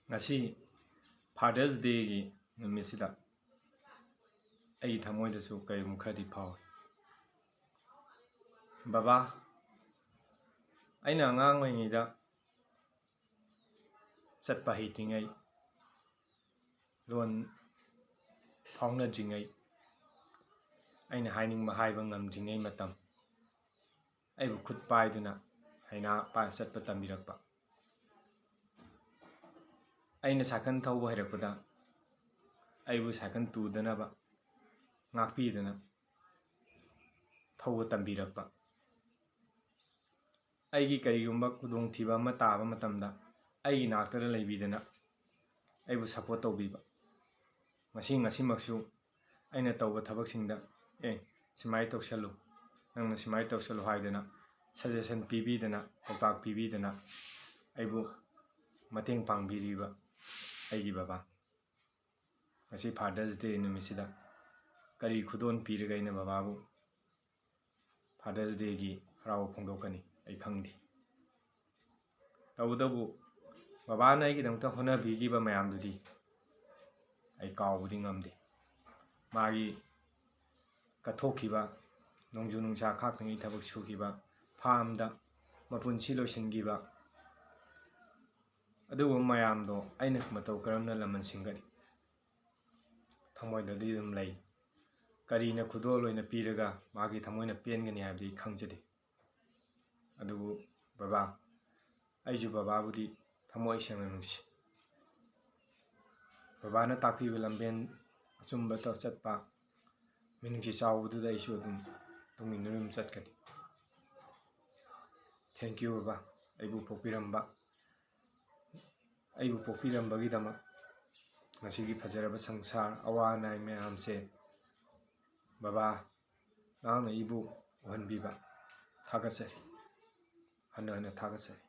ngasi Father's Day gi numisida ai thamoi da su kai khadi phau baba aina ngang ngai da chatpa hitingai lon phawna jingai aina haining ma haiba ngam jingai matam ai bu khut pai duna haina pa chatpa tambirakpa aina sakan thawba hairakpada ai bu sakan tudana ba ngakpi dana thawba tambirakpa ai gi karigumba kudong thiba ma taaba matamda ai gi naktara leibidana ai bu support tawbiba ngasi maksu aina tawba thabaksingda simai tawsalu nangna simai tawsalu haidana suggestion pibidana pautak pibidana ai bu mateng pangbiriba ai gi baba ngasi Father's Day numisida kari khudon piraga ina baba bu Father's Day gi haraw phongdokani ai khangdi tawdabu baba na gi damta hona bigi ba mayam dudi ai kawbudi ngamdi magi kathokhiba nongju nungsa khakngi thabak sugiba phamda mapunsi loisingiba adubu mayamdo aina matau karamna laman singani thamoida di dum lei karina khudol loina piraga magi thamoina pengani habdi khangjade adubu baba aiju baba budi thamoi sengna nungsi baba na takpi lamben achumba to chatpa minungsi chawbudu da isu dum tungminum chatkani thank you baba aibu pokpiramba gi dama ngasi gi fajaraba sangsar awa nai mayamse baba nangna ibu uhanbiba thagatsari hana thagatsari